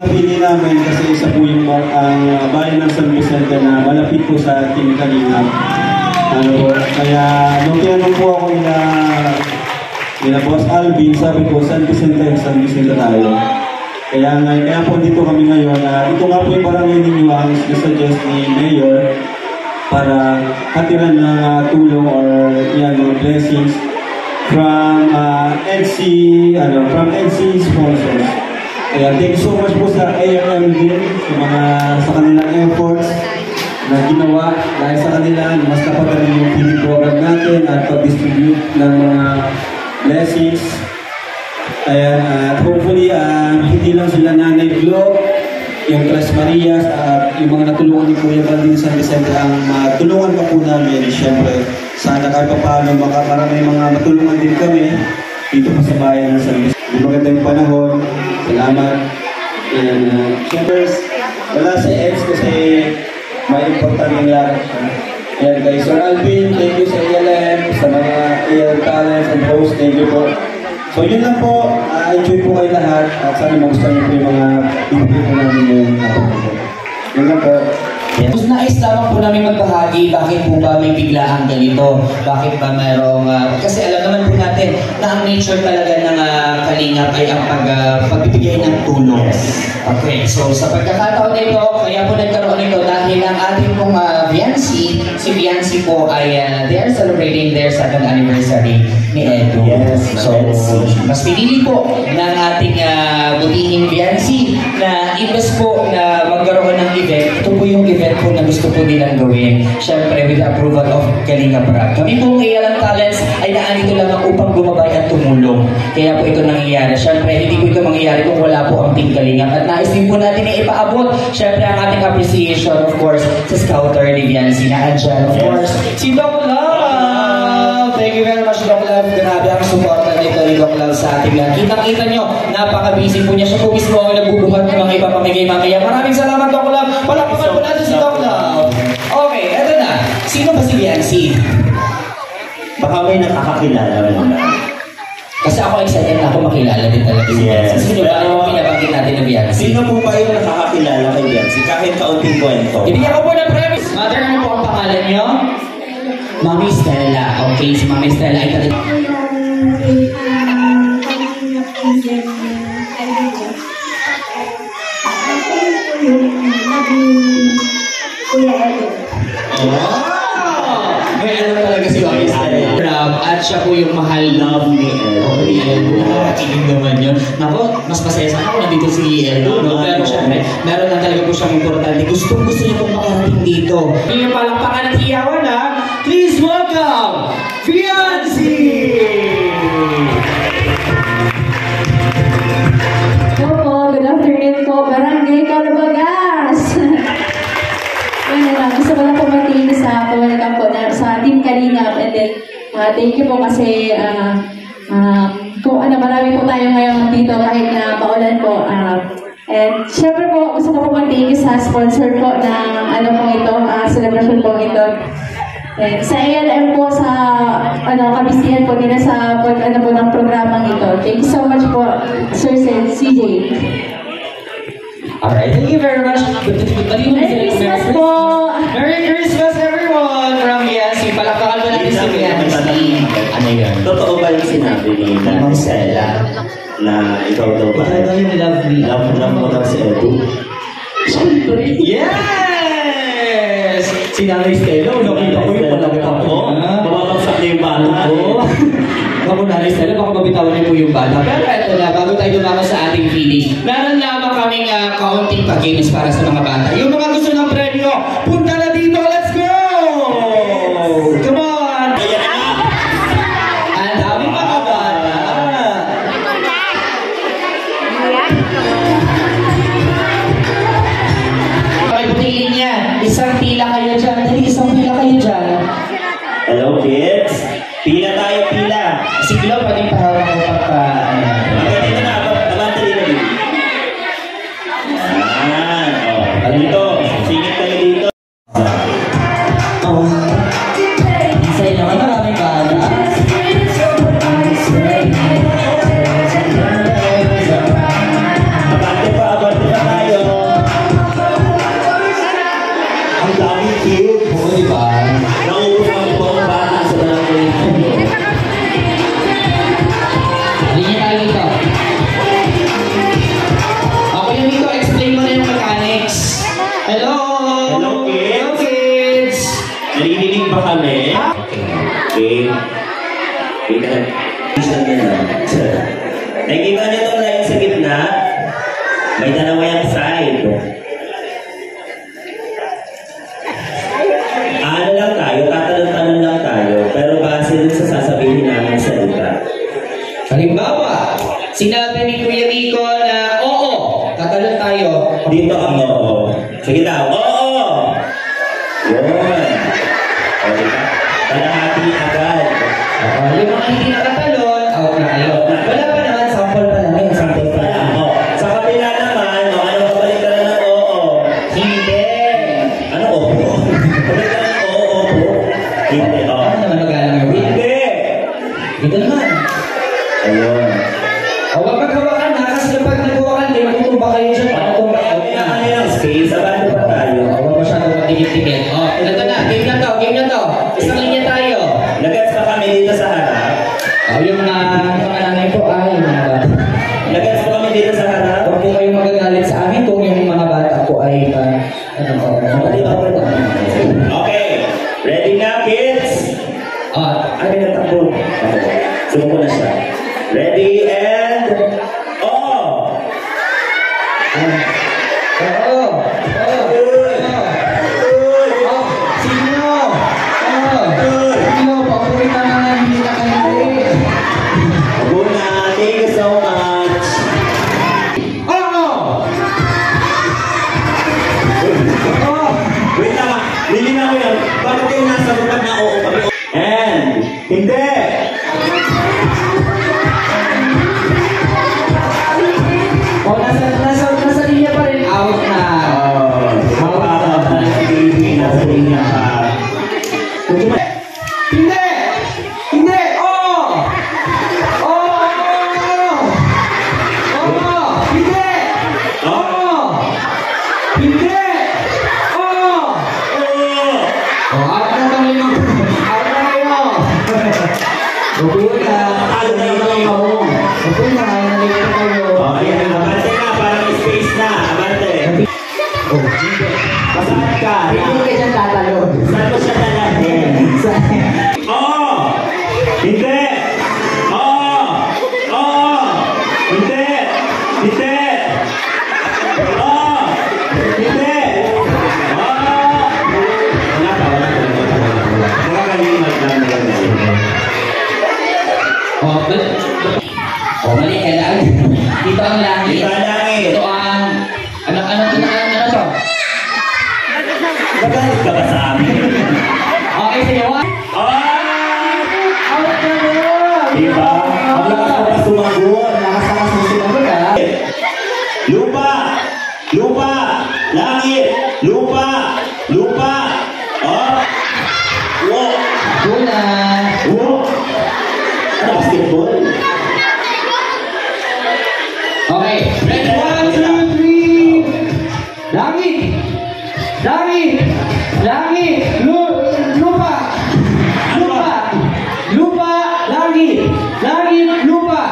Napili namin kasi isa po yung bayan ng San Vicente na malapit po sa Team Kalingap. Kaya nung tinanong po ako nila Boss Alvin, sabi ko, San Vicente tayo. Kaya po dito kami ngayon. Ito nga po yung barangay ninyo ang suggest ni Mayor para hatiran ng tulong or blessings from NC sponsors. Kaya thank you so much po sa ARM din sa kanilang efforts na ginawa dahil sa kanila mas napagali yung feeding program natin at pag-distribute ng mga blessings. Ayan, at hopefully hindi lang sila Nanay Glo, yung Tres Marias at yung mga natulungan ni Kuya Baldin San Vicente ang matulungan pa po namin. Siyempre, sana kahit pa paano para may mga matulungan din kami dito pa sa bayan ng San Vicente. Magandang panahon. Salamat. And siyempre, wala si Eds kasi may important lang. Ayan guys, Sir Alvin, thank you sa ALM, sa mga AL talents and hosts, thank you po. So yun lang po, enjoy po kayo lahat at sana magustuhan niyo po yung mga video po namin ngayon. Yun lang po. Yes. Nais lamang po namin magbahagi, bakit po ba may biglaan ganito? Bakit ba mayroong, kasi alam naman po natin na ang nature talaga ng Kalingap ay ang pagbibigay ng tulong. Okay, so sa pagkakataon nito, kaya po nagkaroon nito dahil ang ating pong si Viancy po ay they are celebrating their 2nd anniversary ni Edu. Yes, so, mas pinili po ng ating butihing Viancy na imbes po na magkaroon ng event, ito po yung event po na gusto po nilang gawin. Siyempre, with the approval of Kalingap Rap. Kami po ALM Talents ay naanito lamang upang gumabay at tumulong. Kaya po ito nangyayari. Siyempre, hindi po ito mangyayari kung wala po ang Team Kalingap. At nais din po natin na ipaabot. Siyempre, ang ating appreciation, of course, sa Scouter ni Viancy na andyan. Of course, si Doc Love! Thank you very much, Doc Love. Grabe ang supporter nito ni Doc Love sa ating lahat. Kitang-kita nyo, napaka-busy po niya. Siya po mismo ang nagbubuhat ng mga ipapamigay mamaya. Maraming salamat, Doc Love. Palakpakan po natin si Doc Love. Okay, eto na. Sino ba si Viancy? Baka may nakakakilala naman. Kasi ako excited na ako makilala din talaga si Viancy. Sino ba yung pinabanggit natin na Viancy? Sino po ba yung nakakakilala kay Viancy? Kahit kaunting kwento. Ibigyan ko po ng premise. Mother, ano po ang pangalan niyo? Mami Stella. Okay, si Mami Stella ay talaga. May alam talaga si Mami Stella. At siya po yung mahal love ni Edu. Kilig naman yun. Naku, mas masaya sana ako nandito si Edu. No? Pero syempre, meron na talaga po siyang importante. Gusto niya pong makarating dito. Yung palakpakan at hiyawan ha. Please welcome, Viancy! Hello, good afternoon po, Barangay Calabagas! Gusto ko lang po matiin sa pawalagan po sa Team Kalingap and then thank you po kasi kung marami po tayo ngayon dito kahit na paulan po. And syempre po, gusto ko po mag-thank you sa sponsor po ng celebration po ito. And sa ALM po, sa kabisihan po nila sa po ng programang ito. Thank you so much po, Sir CJ. Alright, thank you very much. Merry Christmas po! Merry Christmas everyone from Viancy. Palakpakan mo natin si Viancy. Ano yun? Totoo ba yung sinabi ni Nanay Stella na ikaw daw ba? Ikaw daw yung love me. Love mo daw si Edu? Yes! Si Nanay Stella, nakita ko yung palakpak ko. Mababagsak na yung bata ko. Ako Nanay Stella, baka mabitawan niyo po yung bata. Pero eto na, bago tayo dumakas sa ating feeling, meron lamang kaming kaunting pag-games para sa mga bata. Yung mga gusto ng premyo, punta na dito, let's go! Come on! Ang dami mga bata. Pagbutiin niya, isang pila kayo dyan. Dali, isang pila kayo dyan. Hello kids! Pila tayo, pila! Si Glo, pwedeng pahawak ko pagka... Dito na, abantali na dito. Dito, singit tayo dito. Sa inyo, maraming bata. Abante pa tayo. Nakikita niyo itong line sa gitna? May dalawa yung side. Ano lang tayo, tatanong-tanong lang tayo, pero base dun sa sasabihin namin salita. Halimbawa, sinabi ni Kuya Rico na oo, tatalon tayo. Dito ang oo. Sige daw, oo! Yun. O, diba? Kalahati agad. Yung mga hindi nakatalon, out na kayo. Wala pa naman, sample pa namin. Sample pa lang. O, sa kabila naman, o, ano kabalik ka na ng oo? Hindi. Ano oo? Kabalik ka na ng oo po? Hindi, o. Ano naman nagalang yung Hindi! Dito naman. Ayun. O, mapaghawakan na, kasi kapag naghawakan din, matutumba kayo dyan. Matutumba out na. Ano yung space? Abado pa tayo. Huwag masyado matigit-tigit. O, ito na, game na to, game na to. Isang linya tayo. Nagats pa kami dito sa harap. O, yung mga nanay po, yung mga bata. Nagats pa kami dito sa harap. Huwag po kayong magagalit sa amin kung yung mga bata po ay Okay. Ready na, kids? Ay, natakbo. Okay. Sumuko na siya. Ready and... Oh! Abuna, thank you so much. Wait lang, lilina ko yan. Bakit kayo nasagutan na oo kami? And, hindi! Nasa linya pa rin, out na. Nasa linya pa. Hindi! Hindi! Oo! Oo! Oo! Hindi! Oo! Hindi! Oo! Out na kami ng... Out na kayo! Bubula! Talo na kayo. Bubula! Nalito kayo! Ayan, abante na, parang space na. Abante. Masakit ka. Hindi ka dyan tatalon. Saan mo siya talahin? Oo! Hindi! Oo! Oo! Hindi! Hindi! Oo! Hindi! Oo! Wala ka, wala ka. Nakakalimat lang, nakakalimat. Mali, kailangan. Dito ang langit. Dito ang langit. Ito ang... Ano to? Magalit ka ba sa amin? Okay, sige, one. Ah! Out na mo! Diba? Ang lakas mo pa sumagot. Lakas mo sumagot, ha? Lupa! Lupa! Langit! Lupa! Lupa! Oh! Wo! Una. Wo! Ano, basketball? Okay. Ready? 1, 2, 3. Langit! Langit! Langit! Lupa! Lupa! Lupa! Langit! Langit! Lupa!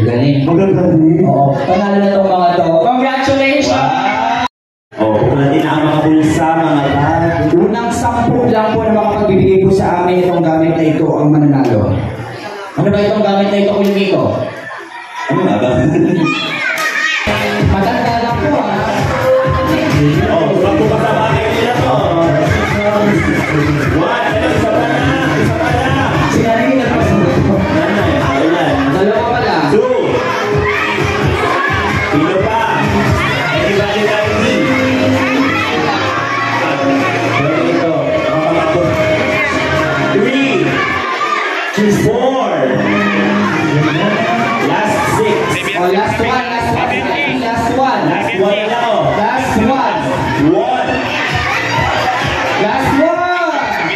Magaling. Magagaling. Oo. Panalo na itong mga to. Congratulations! Oh, pwede na ang mga bulsa, mga bag. Unang 10 lang po na makapagbibigay po sa amin itong gamit na ito ang mananalo. Ano ba itong gamit na ito, Kuya Rico? Ano nga ba? Matanda lang po, ha? Oh, huwag ko pasabahin nila to. One, ano, isa pa na, isa pa na. Sinanay na pasunod ko. Nanay, ulan. Dalawa pala. 2. Sino pa? Anybody like me? Pero ito, nakakapagod. 3. 4. Last 6. Oh, last one. Last one lang oh. Last one. 1. Last one.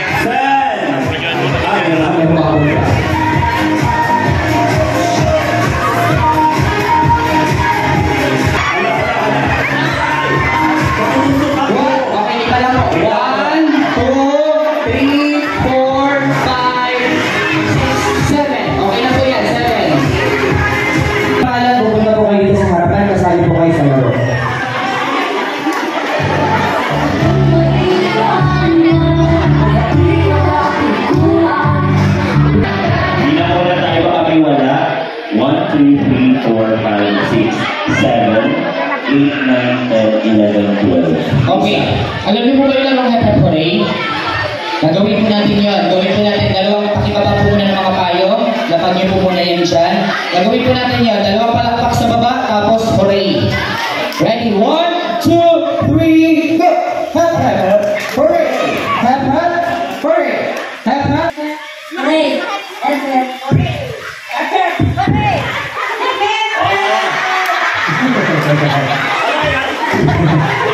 2, 3, 4, 5, 6, 7, 8, 9, 10, 11, 12. Okay. Alam niyo po ba yung dalawang Happy Hooray? Gagawin po natin yun. Gawin po natin dalawang pakibaba po muna ng mga payo. Lapag niyo po muna yan dyan. Gagawin po natin yun. Dalawang palakpak sa baba, tapos hooray. Ready? 1, 2, 3, go! Hap, hap, hooray! Hap, hap, hooray! Hap, hap. Hooray! Hooray! Hooray!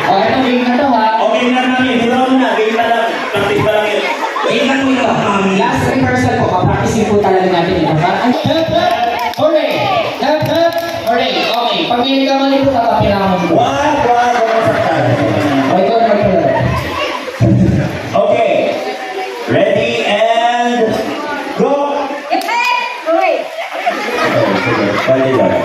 O, ito, game na to ha. Okay na namin. Dito na. Game pa lang. Practice pa lang yun. Game na po ito. Last rehearsal po. Papracticein po talaga natin ito ha. Hap, hap, hooray! Hap, hap, hooray! Okay, pag may nagkamali po, tatapinahon po. O, ito, nagpala. Okay. Ready and go! Hooray! Pwede lang.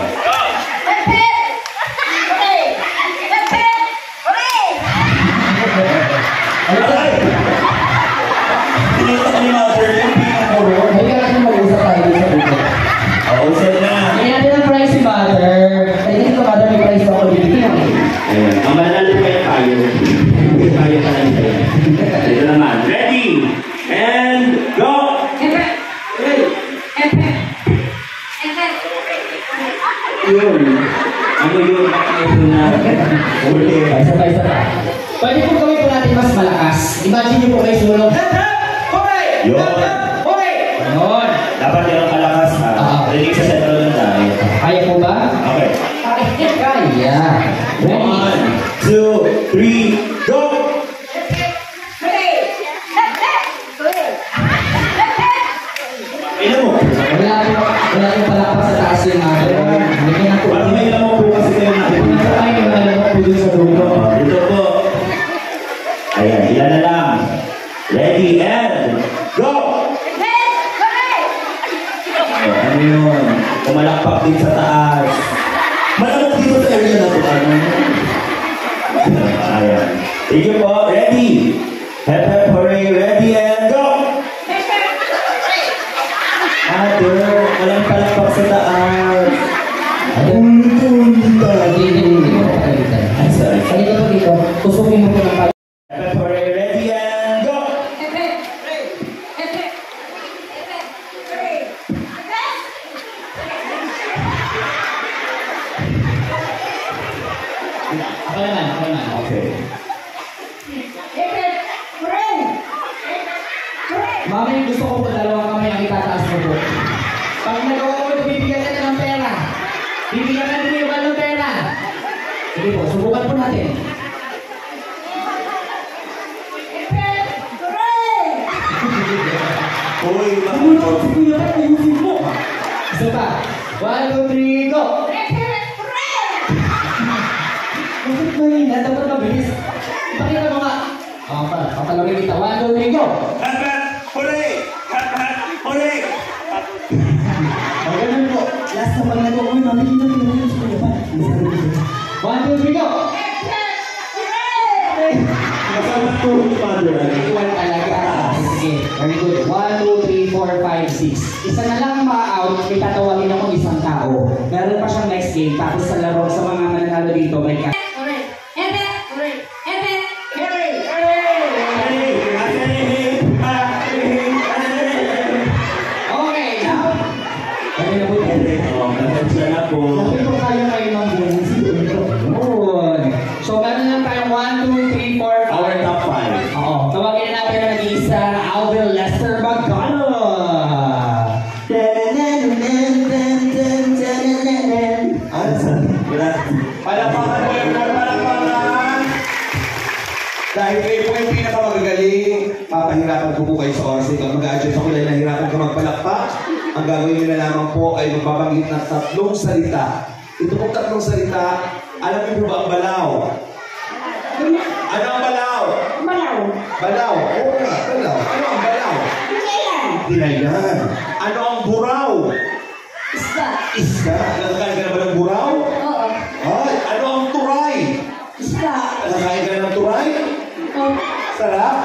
Alright! Tinito ka ni Mother yung pinakuro. Hindi ka natin mag-usap tayo sa dito. Usap na. Hindi natin ang prize si Mother. Ay, hindi ko Mother may prize ako bibigyan. Ayan. Ang manalo kayo tayo. Hindi tayo pa lang tayo. Ito naman. Ready! And go! Yun. Ano yun? Ito na. Uli. Isa pa, isa pa. Pwede po gawin po natin mas malakas. Imagine niyo po kayo sulong. Hap, hap, hooray! Yun. Hap, hap, hooray! Ganon. Dapat yung kalakas ha. Rinig sa sentro ng tayo. Kaya po ba? Okay. Kaya. Ready? 1, 2, 3, go! Ino mo. Wala po palakpak sa taas yung Mother. Hindi na po. Parang may lamang po kasi kayo natin. Hindi na tayo yung alam po dun sa dulo. Dito po. Ayan, ilan na lang. Ready and go! Ano yun? Kumalakpak din sa taas. Malamang dito sa area na ito. Ayan. Sige po, ready. Hep, hep, hooray, ready and go! Ate, walang palakpak sa taas. Hindi ko pakalitan. Ay, sorry. Halika po dito. Tusukin mo po ng pala. Hep, hep, hooray, ready and go! Ako naman, ako naman. Okay. Mami, gusto ko po dalawang kamay ang itataas mo po. Pag nagawa mo ito, bibigyan ka ng pera. Bibigyan ka ng pera. Sige po, subukan po natin. Uy, Ayusin mo. Isa pa. 1, 2, 3, go! Bakit mahina? Dapat mabilis. Pakita mo nga. Papalawin kita. 1, 2, 3, go! Hep, hep, hooray! Hep, hep, hooray! O, ganun po. Last na pag nagawa ko, mami, kita mo yung sa kanya pa. 1, 2, 3, go! Kasama po, Mother. Iwan talaga. Sige. Very good. 1, 2, 3, 4, 5, 6. Isa na lang ma-out, may tatawagin ako isang tao. Meron pa siyang next game. Tapos sa laro, sa mga mananalo dito, may ka... Okay, now. Pwede na po tayo. Pasensya na po. Sabi ko kaya kayo ng bonus. Yun. So, meron lang tayong 1, 2, 3, 4, 5. Our top 5. Oo. Tawagin na natin ang nag-iisa, Alvin Lester Magano. Palapakan mo yung palapakan! Dahil kayo po yung pinakamagagaling, papahirapan ko po kayo sa oras ito. Mag-a-adjust ako dahil nahirapan ka magpalakpak. Ang gagawin nyo na lamang po ay magbabanggit ng 3 salita. Ito pong 3 salita, alam niyo po ba ang balaw? Ano ang balaw? Balaw. Oo nga, balaw. Ano ang balaw? Tinayan. Ano ang buraw? Isda. Nakakain ka na ba ng buraw? Ay, ano ang turay? Nakakain ka na ng turay? Sarap?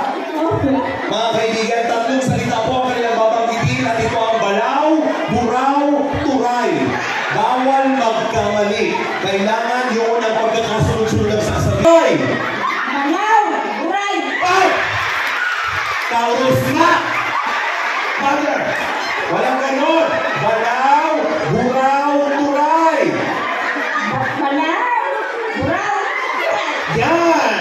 Mga kaibigan, 3 salita po ang kanilang babanggitin at ito ang balaw, buraw, turay. magkamali. Kailangan yung unang pagkakasunod-sunod ang sasabihin. Malaw! Buray! Ay! Taurus nga! Father! Walang ganon! Balaw! Buraw! Turay! Malaw! Buraw! Yan!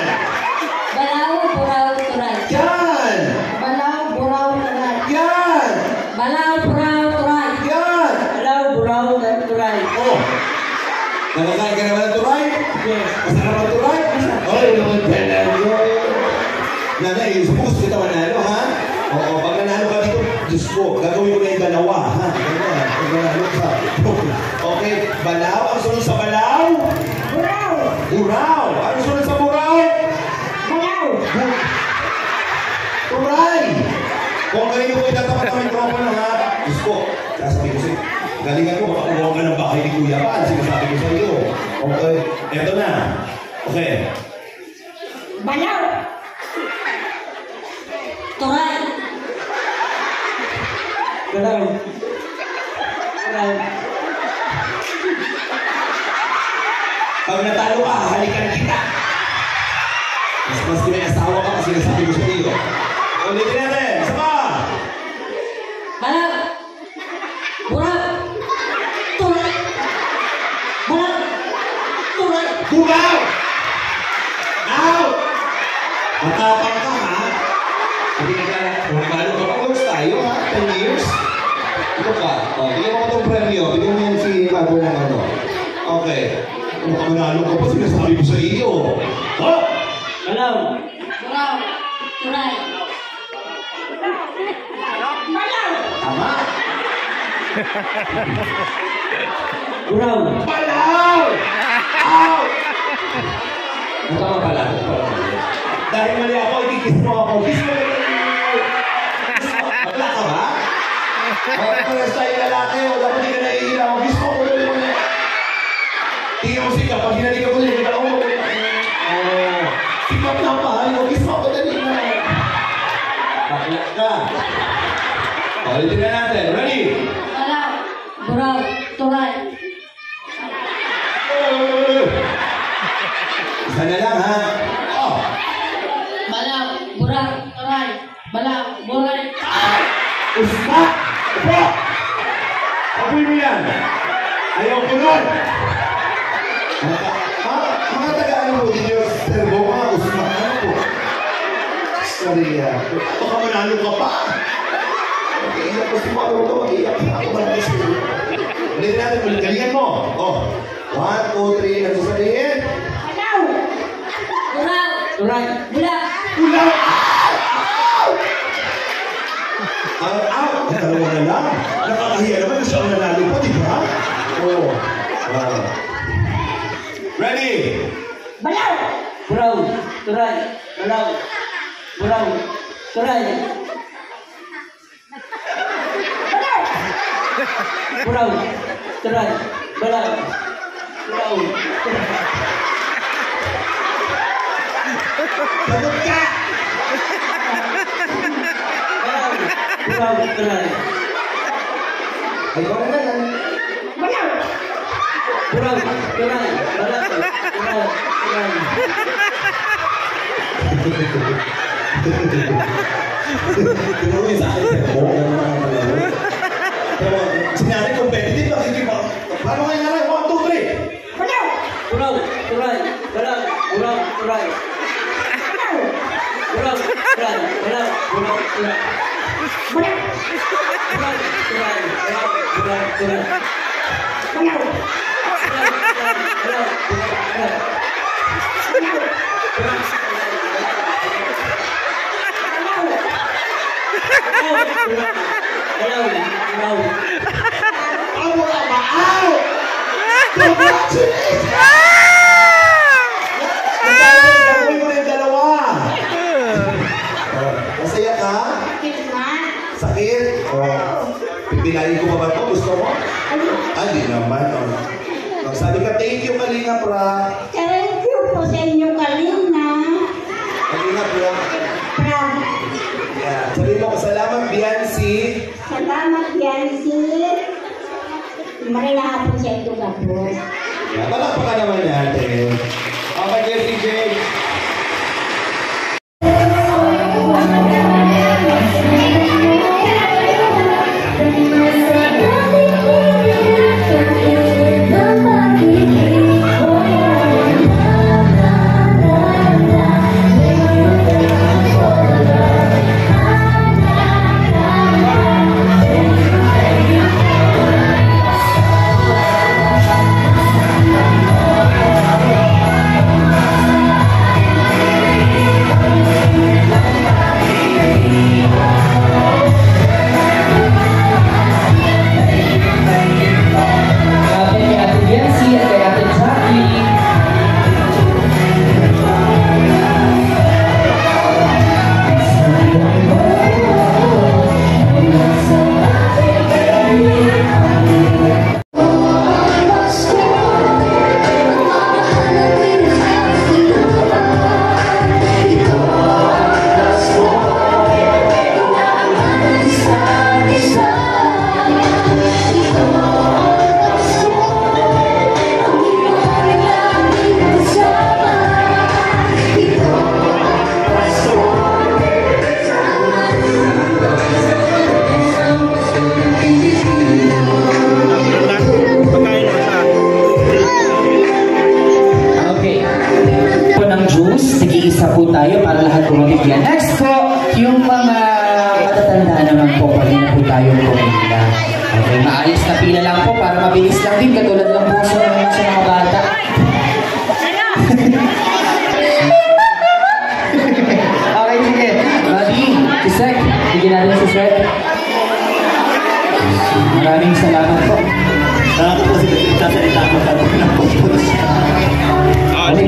Balaw, buraw, turay. Yan! Balaw, buraw, turay. Yan! Balaw, buraw, turay. Yan! Balaw, buraw, turay. Oh! Nakakain ka naman ng turay? Yes. Masarap ang turay? Ay, naman talaga. Nanay, suppose kita manalo, ha? Oo, pag nanalo ka dito, Diyos ko, gagawin ko na yung dalawa, ha? Ganyan, pag nanalo ka. Okay, balaw. Ang sunod sa balaw? Buraw! Buraw. Ang sunod sa buraw? Balaw! Turay. Kung kanino ko itatapat ang mikropono, ha? Diyos ko, sasabi ko sa'yo, galingan ko, makakuha ka ng bahay ni Kuya Pan. Sinasabi ko sa iyo. Okay, eto na. Okay. Balaw! Turay! Balaw. Balaw. Pag natalo ka, halikan kita. Mas may asawa ka kasi sinasabi ko sa iyo. Ulitin natin. Isa pa. Balaw! Buraw! Turay! Balaw! Turay! Bugaw! Now! Matapang ka, ha? Hindi ka magkano ka pa tayo, ha? 10 years? Ito ka. O, bigyan mo itong premyo. Bigyan mo yan si Pablo ng ano. Okay. Kung kamanalo ka pa, sinasabi ko sa iyo. Ha? Balaw. Buraw! Turay! Balaw! Tama? Buraw. Palaw! Ow! Tama pala. Dahil mali ako, ikikis mo ako. Kiss mo lang. Wala ka ba? Bakit pala sa'yo lalaki? Wala pa di ka naiilaw. Kiss mo ako lang. Tingnan mo siya. Pag hinalik ako din, kita ko. Oh. Sikap na pa. Kiss mo ako dali na. Bakla ka. Ulitin na natin. Ready? Balaw! Buraw! Turay! Isa na lang, ha? Oh. Balaw! Buraw! Turay! Balaw! Buray! Usma! Upo! Apoy mo yan! Ayaw ko nun! Mga taga-ano po din yung servo, mga usma, ano po? Sorry, baka manalo ka pa! Mag-iiyak ko si Maro ka, mag-iiyak pa ako mag-isip. Ulitin natin, galingan mo! Oh, 1, 2, 3, ano sasabihin? Balaw! Buraw! Turay. Bulaw! Ulaw! Ang dalawa na lang. Nakakahiya naman na siya ang nanalo pa, di ba? Oo. Wow. Ready? Balaw! Buraw. Turay. Balaw. Buraw. Turay. Balaw! Buraw. Turay. Balaw. Buraw. Sagot ka! Balaw. Buraw. Turay. Ay, ikaw na lang. Balaw! Buraw. Turay. Balaw. Buraw. Turay. Tinuro sa akin, pero pero sinabi competitive, nakikipa. Paano kayo nalang? 1, 2, 3. Balaw! Buraw. Turay. Balaw. Buraw. Turay. Balaw! Buraw. Turay. Balaw. Buraw. Turay. Balaw! Buraw. Turay. Balaw. Buraw. Turay. Balaw! Ano ka ba? Ow! Congratulations! Gagawin mo na yung dalawa. Masaya ka? Sakit? Pipinayin ko pa ba ito? Gusto mo? Di naman. Sabi ka, thank you, Kalinga Pra. Thank you po sa inyong kalinga. Kalinga Pra. Pra. Yeah. Sabi mo, salamat, Biancy. Salamat, Yancy. Marilaha po sa ito, Gabos. Palakpakan naman natin. Papa Jesse J. Isa po tayo para lahat po mabigyan. Next po, yung mga matatanda naman po, pwede na po tayo pumila. Okay, maayos na pila lang po para mabilis lang din, katulad lang po sa mga bata. Okay, sige. Buddy, Isek, bigyan natin si Sir. Maraming salamat po. Salamat po sa salita ko sa ng Okay,